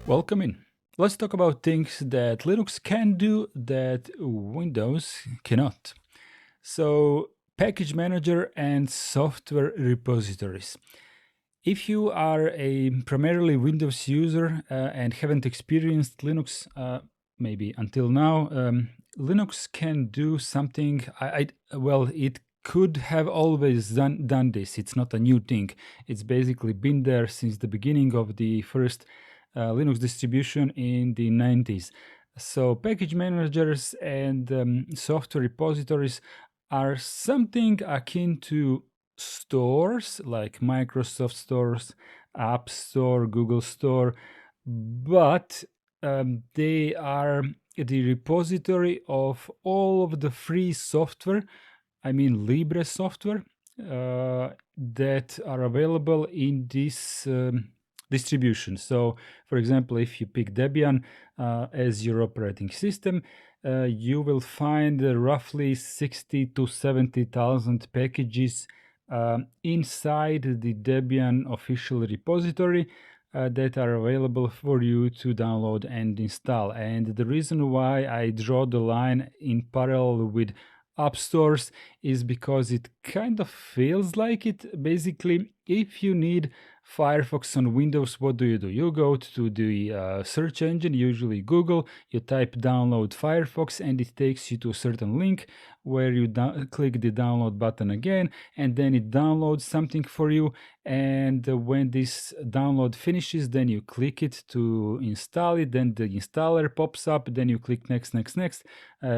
Welcome in. Let's talk about things that Linux can do that Windows cannot. So, package manager and software repositories. If you are a primarily Windows user and haven't experienced Linux, maybe until now, Linux can do something. Well, it could have always done this. It's not a new thing. It's basically been there since the beginning of the first Linux distribution in the 90s. So package managers and software repositories are something akin to stores like Microsoft stores, App Store, Google Store, but they are the repository of all of the free software, I mean Libre software, that are available in this distribution. So, for example, if you pick Debian as your operating system, you will find roughly 60 to 70,000 packages inside the Debian official repository that are available for you to download and install. And the reason why I draw the line in parallel with app stores is because it kind of feels like it. Basically, if you need Firefox on Windows, what do? You go to the search engine, usually Google, you type download Firefox, and it takes you to a certain link where you click the download button again, and then it downloads something for you. And when this download finishes, then you click it to install it, then the installer pops up, then you click next.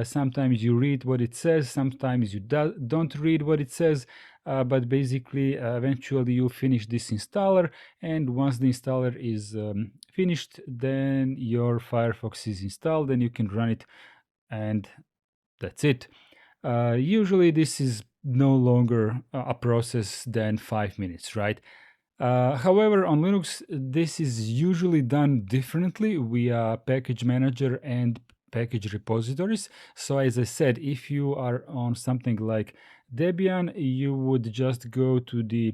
Sometimes you read what it says, sometimes you don't read what it says, but basically eventually you finish this installer, and once the installer is finished, then your Firefox is installed and you can run it, and that's it. Usually this is no longer a process than 5 minutes, right? However, on Linux, this is usually done differently via package manager and package repositories. So as I said, if you are on something like Debian, you would just go to the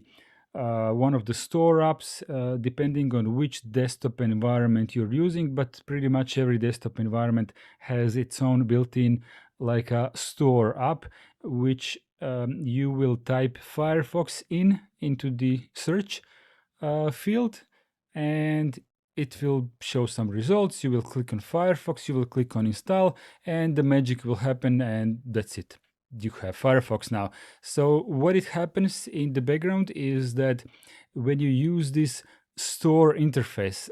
one of the store apps, depending on which desktop environment you're using, but pretty much every desktop environment has its own built-in like a store app, which you will type Firefox into the search field, and it will show some results. You will click on Firefox, you will click on install, and the magic will happen, and that's it. You have Firefox now. So what it happens in the background is that when you use this store interface,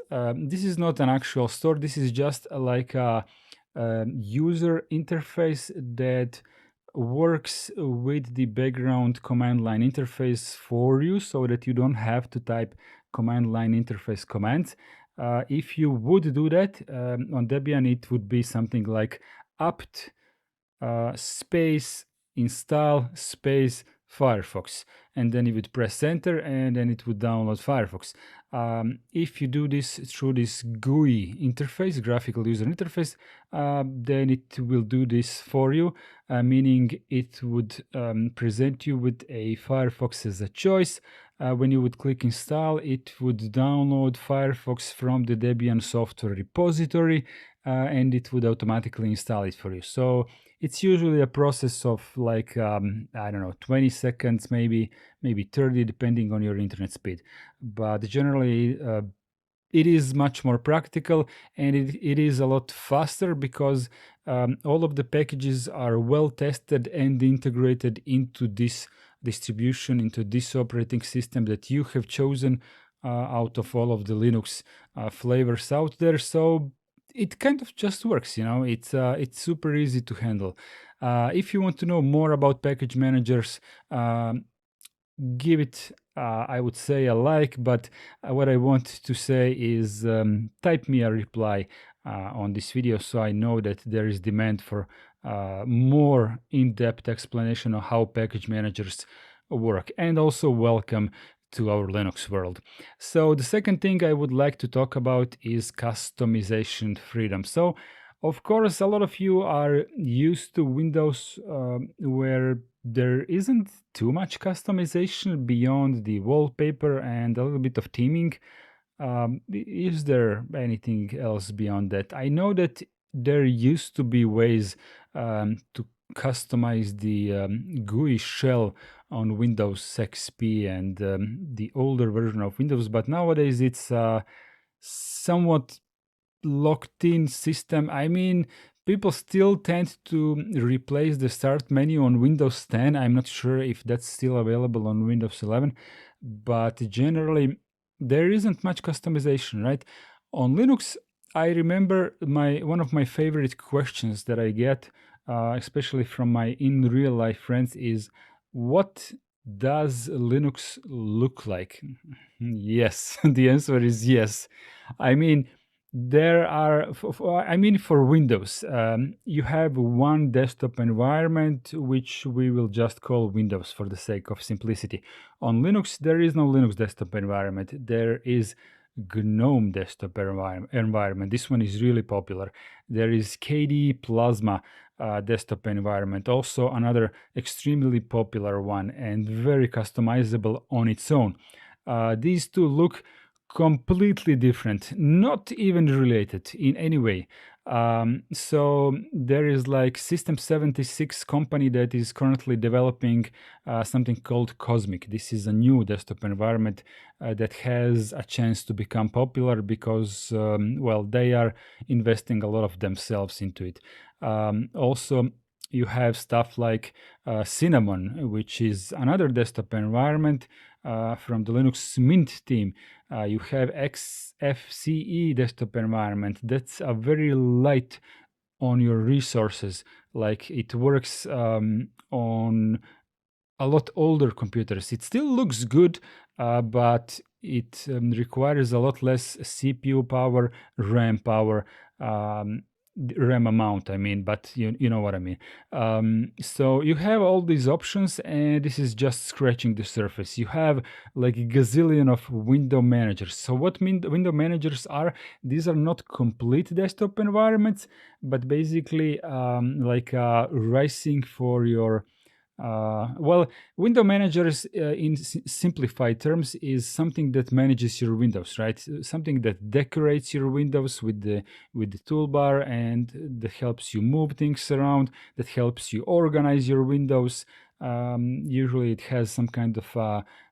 this is not an actual store. This is just like a user interface that works with the background command line interface for you, so that you don't have to type command line interface commands. If you would do that on Debian, it would be something like apt space install space Firefox, and then you would press enter, and then it would download Firefox. If you do this through this GUI interface, graphical user interface, then it will do this for you, meaning it would present you with a Firefox as a choice. When you would click install, it would download Firefox from the Debian software repository, and it would automatically install it for you. So it's usually a process of like, I don't know, 20 seconds, maybe 30, depending on your internet speed. But generally, it is much more practical, and it is a lot faster because all of the packages are well tested and integrated into this distribution, into this operating system that you have chosen out of all of the Linux flavors out there. So it kind of just works, it's super easy to handle. If you want to know more about package managers, give it, I would say, a like, but what I want to say is type me a reply on this video, so I know that there is demand for more in-depth explanation of how package managers work. And also welcome to our Linux world. So the second thing I would like to talk about is customization freedom. So of course, a lot of you are used to Windows where there isn't too much customization beyond the wallpaper and a little bit of theming. Is there anything else beyond that? I know that there used to be ways to customize the GUI shell on Windows XP and the older version of Windows, but nowadays it's somewhat locked in system. I mean, people still tend to replace the start menu on Windows 10. I'm not sure if that's still available on Windows 11, but generally there isn't much customization, right? On Linux, I remember one of my favorite questions that I get, especially from my in real life friends, is what does Linux look like? Yes, the answer is yes. I mean, there are, for Windows, you have one desktop environment, which we will just call Windows for the sake of simplicity. On Linux, there is no Linux desktop environment. There is GNOME desktop environment. This one is really popular. There is KDE Plasma desktop environment, also another extremely popular one and very customizable on its own. These two look completely different, not even related in any way. So there is like System 76 company that is currently developing something called Cosmic. This is a new desktop environment that has a chance to become popular because, well, they are investing a lot of themselves into it. Also, you have stuff like Cinnamon, which is another desktop environment from the Linux Mint team. You have XFCE desktop environment. That's a very light on your resources. Like it works on a lot older computers. It still looks good, but it requires a lot less CPU power, RAM power, RAM amount, I mean, but you know what I mean. So you have all these options, and this is just scratching the surface. You have like a gazillion of window managers. So what window managers are? These are not complete desktop environments, but basically like rising for your well, window managers in simplified terms is something that manages your windows, right? Something that decorates your windows with the toolbar and that helps you move things around, that helps you organize your windows. Usually it has some kind of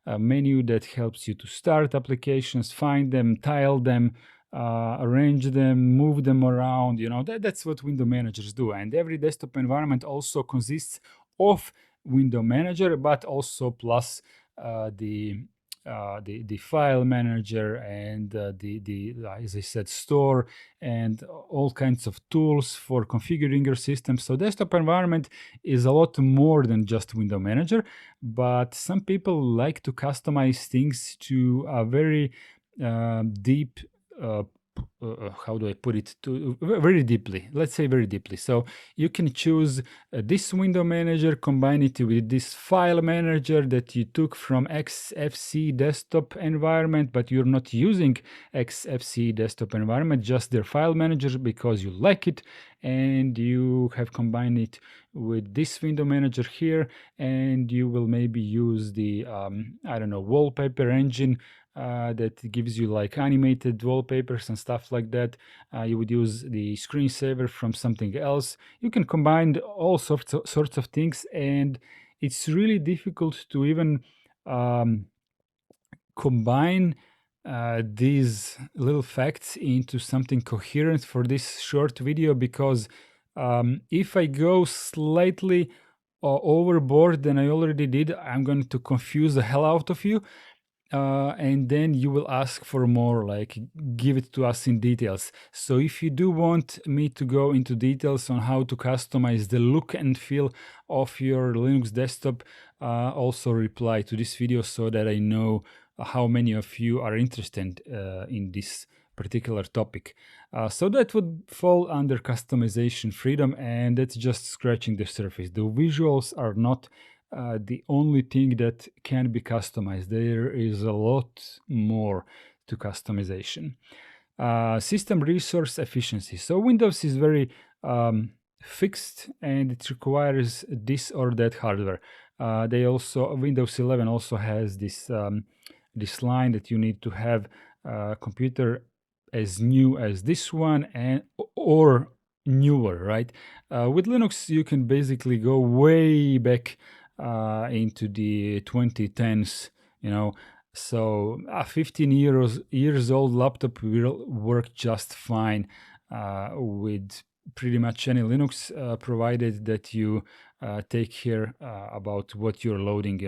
a menu that helps you to start applications, find them, tile them, arrange them, move them around. You know, that's what window managers do. And every desktop environment also consists of window manager, but also plus the file manager and the as I said, store and all kinds of tools for configuring your system. So desktop environment is a lot more than just window manager, but some people like to customize things to a very deep how do I put it, to very deeply, let's say very deeply. So you can choose this window manager, combine it with this file manager that you took from XFC desktop environment, but you're not using XFC desktop environment, just their file manager because you like it, and you have combined it with this window manager here, and you will maybe use the I don't know, wallpaper engine that gives you like animated wallpapers and stuff like that. You would use the screensaver from something else. You can combine all sorts of things, and it's really difficult to even combine these little facts into something coherent for this short video, because if I go slightly overboard than I already did, I'm going to confuse the hell out of you. And then you will ask for more, like give it to us in details. So if you do want me to go into details on how to customize the look and feel of your Linux desktop, also reply to this video so that I know how many of you are interested in this particular topic. So that would fall under customization freedom, and that's just scratching the surface. The visuals are not the only thing that can be customized. There is a lot more to customization. System resource efficiency. So Windows is very fixed, and it requires this or that hardware. Windows 11 also has this line that you need to have a computer as new as this one or newer, right? With Linux, you can basically go way back into the 2010s, so a 15 years old laptop will work just fine with pretty much any Linux, provided that you take care about what you're loading.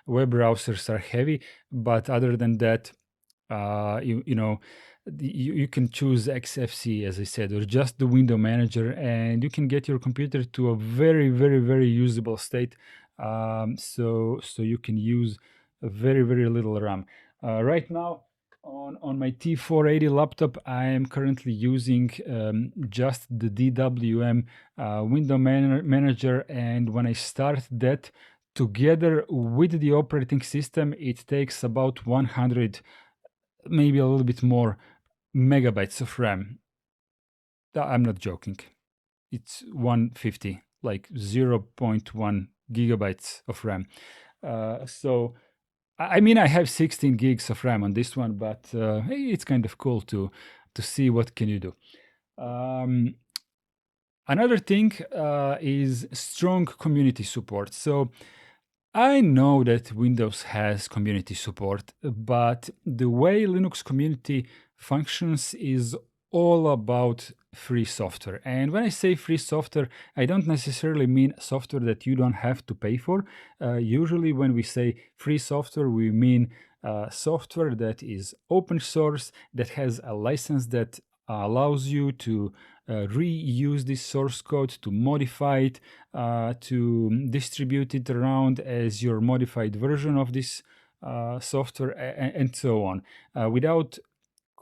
Web browsers are heavy, but other than that, you can choose XFC, as I said, or just the window manager, and you can get your computer to a very, very, very usable state. So you can use a very, very little RAM. Right now, on my T480 laptop, I am currently using just the DWM window manager, and when I start that together with the operating system, it takes about 100, maybe a little bit more, megabytes of RAM. I'm not joking. It's 150, like 0.1 gigabytes of RAM. So I mean, I have 16 gigs of RAM on this one, but it's kind of cool to see what can you do. Another thing is strong community support. So I know that Windows has community support, but the way Linux community functions is all about free software. And when I say free software, I don't necessarily mean software that you don't have to pay for. Usually when we say free software, we mean software that is open source, that has a license that allows you to reuse this source code, to modify it, to distribute it around as your modified version of this software, and so on, without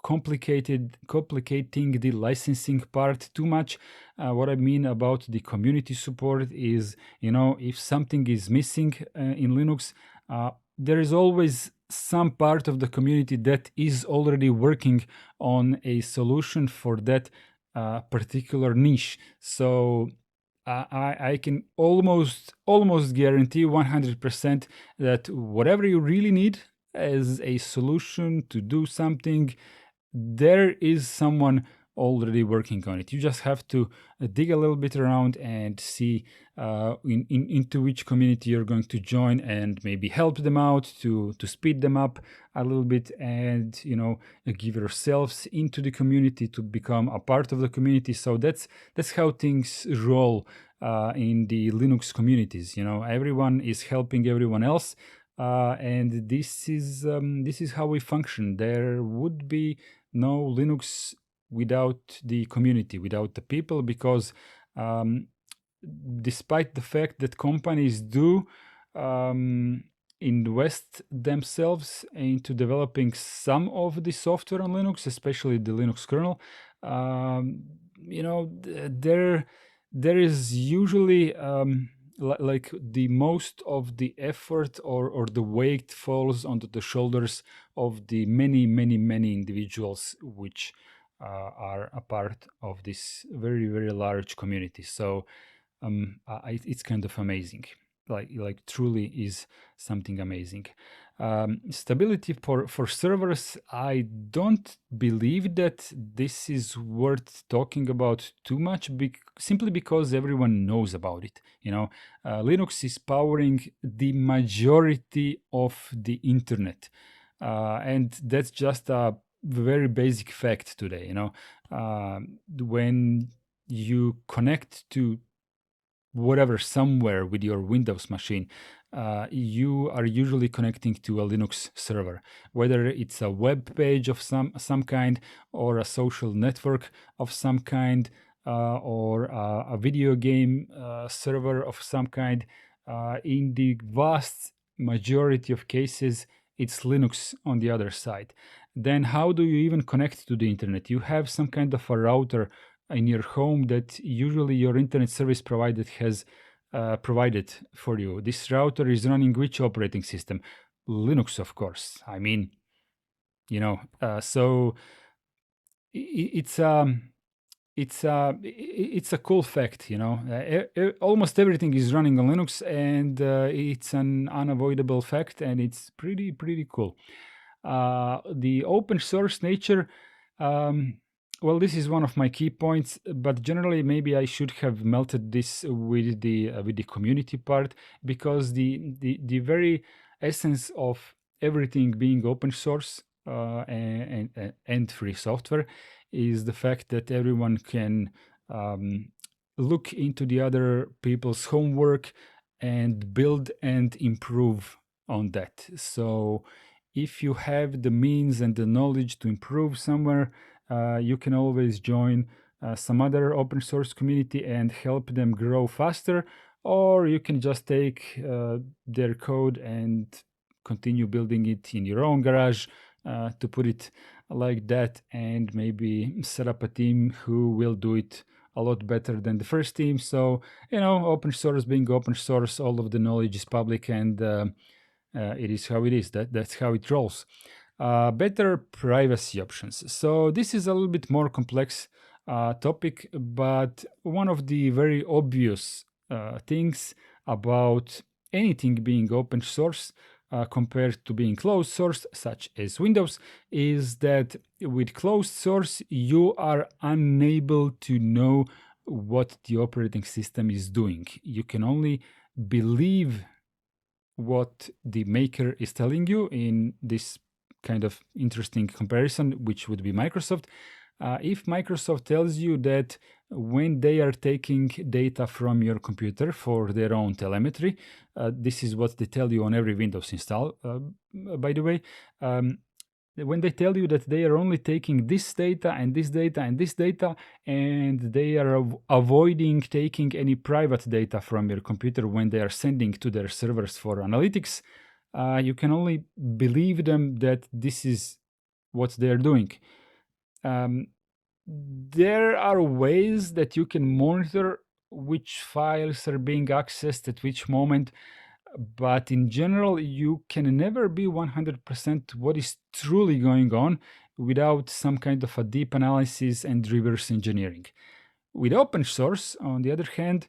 complicating the licensing part too much. What I mean about the community support is, if something is missing in Linux, there is always some part of the community that is already working on a solution for that particular niche. So I can almost guarantee 100% that whatever you really need as a solution to do something, there is someone already working on it. You just have to dig a little bit around and see into which community you're going to join, and maybe help them out to speed them up a little bit, and give yourselves into the community to become a part of the community. So that's how things roll in the Linux communities. Everyone is helping everyone else, and this is how we function. There would be no Linux without the community, without the people, because despite the fact that companies do invest themselves into developing some of the software on Linux, especially the Linux kernel, there is usually like the most of the effort or the weight falls onto the shoulders of the many individuals which are a part of this very, very large community. So it's kind of amazing. Like truly is something amazing. Stability for servers, I don't believe that this is worth talking about too much, simply because everyone knows about it. Linux is powering the majority of the internet, and that's just a very basic fact today. When you connect to whatever somewhere with your Windows machine, you are usually connecting to a Linux server, whether it's a web page of some kind, or a social network of some kind, or a video game server of some kind. In the vast majority of cases, it's Linux on the other side. Then how do you even connect to the internet? You have some kind of a router in your home that usually your internet service provider has provided for you. This router is running which operating system? Linux, of course. I mean, so it's it's a cool fact, almost everything is running on Linux, and it's an unavoidable fact, and it's pretty cool. The open source nature, um, well, this is one of my key points, but generally maybe I should have melted this with the community part, because the very essence of everything being open source and free software is the fact that everyone can look into the other people's homework and build and improve on that. So if you have the means and the knowledge to improve somewhere, you can always join some other open source community and help them grow faster, or you can just take their code and continue building it in your own garage, to put it like that, and maybe set up a team who will do it a lot better than the first team. So, open source being open source, all of the knowledge is public, and it is how it is. That's how it rolls. Better privacy options. So this is a little bit more complex topic, but one of the very obvious things about anything being open source compared to being closed source, such as Windows, is that with closed source, you are unable to know what the operating system is doing. You can only believe what the maker is telling you in this kind of interesting comparison, which would be Microsoft. If Microsoft tells you that when they are taking data from your computer for their own telemetry, this is what they tell you on every Windows install, by the way. When they tell you that they are only taking this data and this data and this data, and they are avoiding taking any private data from your computer when they are sending to their servers for analytics, you can only believe them that this is what they're doing. There are ways that you can monitor which files are being accessed at which moment, but in general, you can never be 100% what is truly going on without some kind of a deep analysis and reverse engineering. With open source, on the other hand,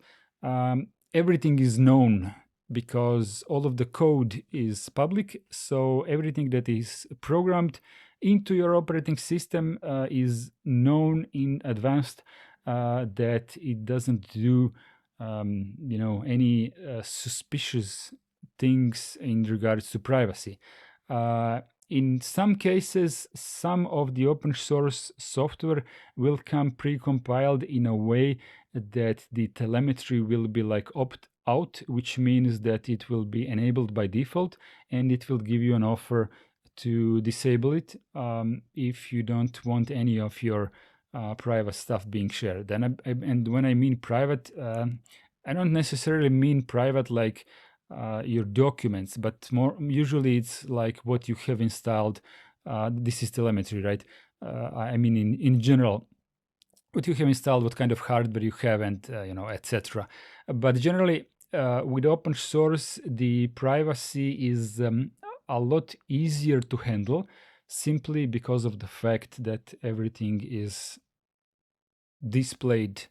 everything is known because all of the code is public. So everything that is programmed into your operating system is known in advance, that it doesn't do any suspicious things in regards to privacy. In some cases, some of the open source software will come pre-compiled in a way that the telemetry will be like opt out, which means that it will be enabled by default, and it will give you an offer to disable it if you don't want any of your private stuff being shared. And when I mean private, I don't necessarily mean private like your documents, but more usually it's like what you have installed. This is telemetry, right? I mean, in general, what you have installed, what kind of hardware you have, and etc. But generally, with open source, the privacy is a lot easier to handle, simply because of the fact that everything is displayed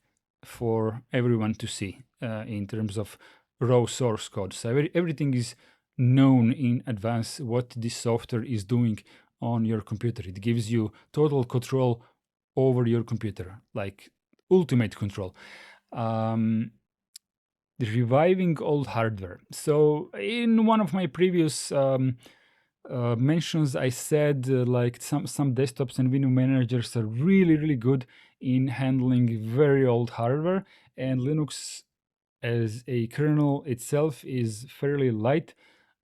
for everyone to see in terms of raw source code. So everything is known in advance what this software is doing on your computer. It gives you total control over your computer, like ultimate control. Reviving old hardware. So in one of my previous mentions, I said like some desktops and window managers are really good in handling very old hardware, and Linux as a kernel itself is fairly light,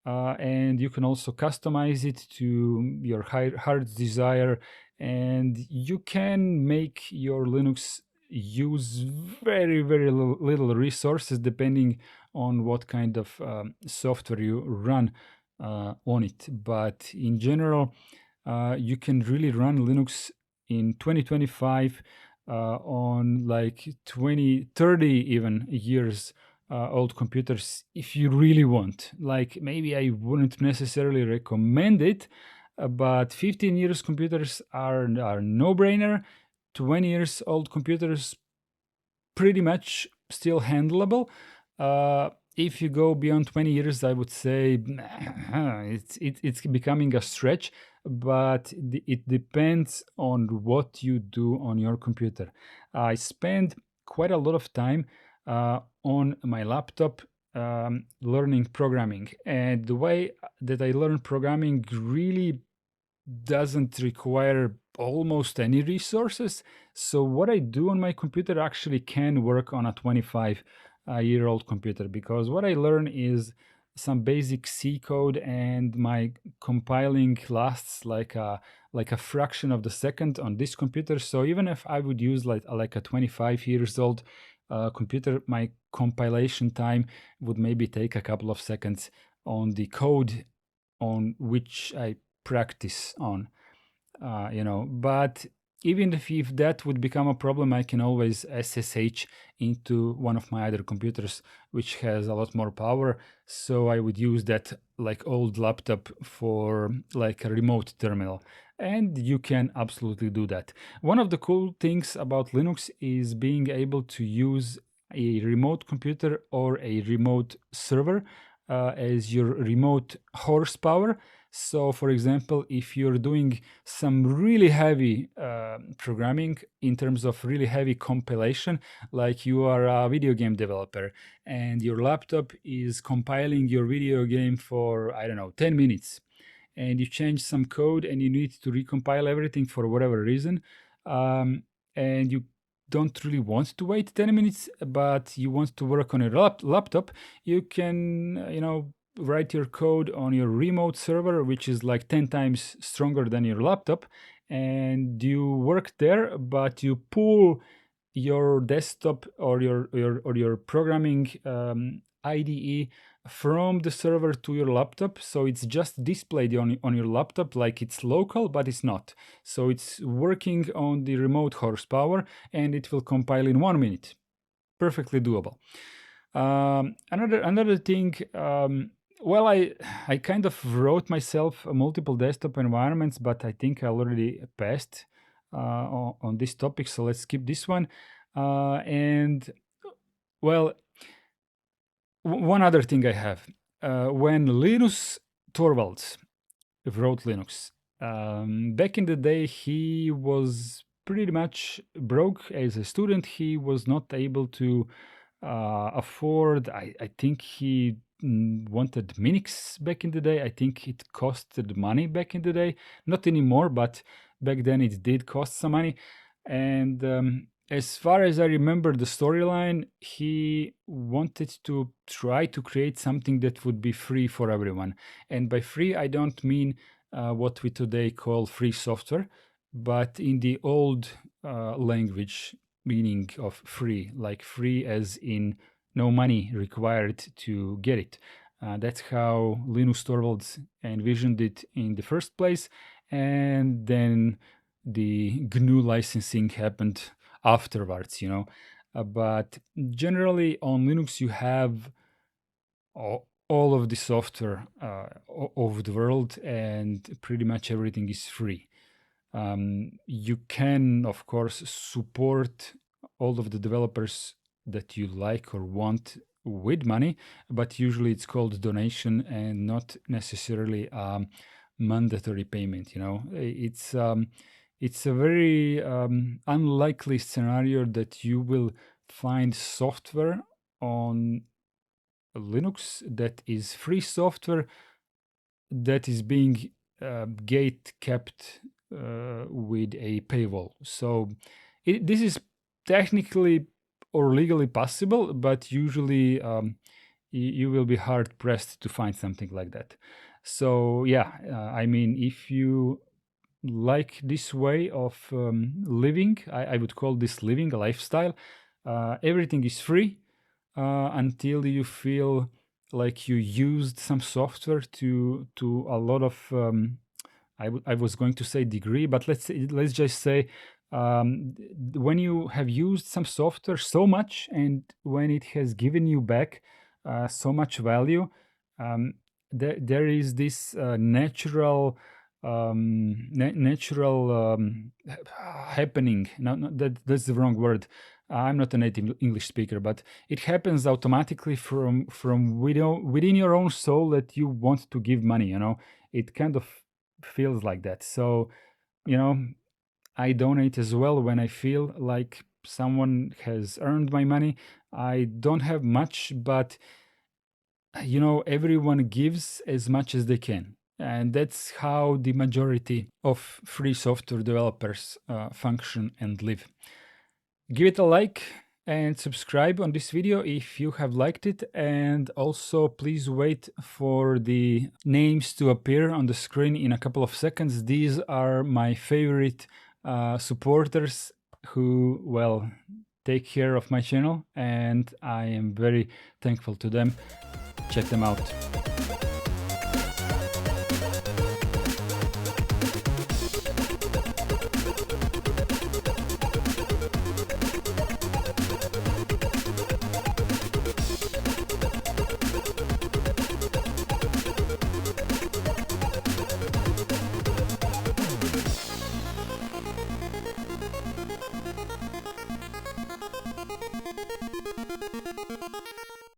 and you can also customize it to your heart's desire, and you can make your Linux use very little resources depending on what kind of software you run on it. But in general, you can really run Linux in 2025 on like 20, 30 even years old computers if you really want. Like maybe I wouldn't necessarily recommend it, but 15 years computers are no-brainer. 20 years old computers pretty much still handleable. If you go beyond 20 years, I would say it's becoming a stretch, but it depends on what you do on your computer. I spend quite a lot of time on my laptop learning programming, and the way that I learn programming really doesn't require almost any resources. So what I do on my computer actually can work on a 25-year-old computer, because what I learn is some basic C code, and my compiling lasts like a fraction of the second on this computer. So even if I would use like a 25 years old computer, my compilation time would maybe take a couple of seconds on the code on which I practice on. But even if that would become a problem, I can always SSH into one of my other computers, which has a lot more power. So I would use that like old laptop for like a remote terminal. And you can absolutely do that. One of the cool things about Linux is being able to use a remote computer or a remote server as your remote horsepower. So, for example, if you're doing some really heavy programming in terms of really heavy compilation, like you are a video game developer and your laptop is compiling your video game for, I don't know, 10 minutes, and you change some code and you need to recompile everything for whatever reason, and you don't really want to wait 10 minutes, but you want to work on your laptop, you can, write your code on your remote server, which is like 10 times stronger than your laptop, and you work there, but you pull your desktop or your programming IDE from the server to your laptop. So it's just displayed on your laptop like it's local, but it's not. So it's working on the remote horsepower, and it will compile in 1 minute. Perfectly doable. Another thing, well, I kind of wrote myself multiple desktop environments, but I think I already passed on this topic, so let's skip this one. And well, one other thing I have, when Linus Torvalds wrote Linux, back in the day, he was pretty much broke as a student. He was not able to afford. I think he wanted Minix back in the day. I think it costed money back in the day. Not anymore, but back then it did cost some money. And as far as I remember the storyline, he wanted to try to create something that would be free for everyone. And by free, I don't mean what we today call free software, but in the old language meaning of free, like free as in no money required to get it. That's how Linus Torvalds envisioned it in the first place, and then the GNU licensing happened afterwards, but generally on Linux you have all of the software of the world, and pretty much everything is free. You can, of course, support all of the developers that you like or want with money, but usually it's called donation and not necessarily mandatory payment. It's a very unlikely scenario that you will find software on Linux that is free software that is being gate kept with a paywall. So this is technically or legally possible, but usually you will be hard pressed to find something like that. So yeah, I mean, if you like this way of living, I would call this living a lifestyle. Everything is free until you feel like you used some software to a lot of I was going to say degree, but let's just say When you have used some software so much and when it has given you back so much value, there is this natural happening. That's the wrong word. I'm not a native English speaker, but it happens automatically from within your own soul that you want to give money. You know, it kind of feels like that. So, you know, I donate as well when I feel like someone has earned my money. I don't have much, but you know, everyone gives as much as they can. And that's how the majority of free software developers function and live. Give it a like and subscribe on this video if you have liked it, and also please wait for the names to appear on the screen in a couple of seconds. These are my favorite supporters who, well, take care of my channel, and I am very thankful to them. Check them out.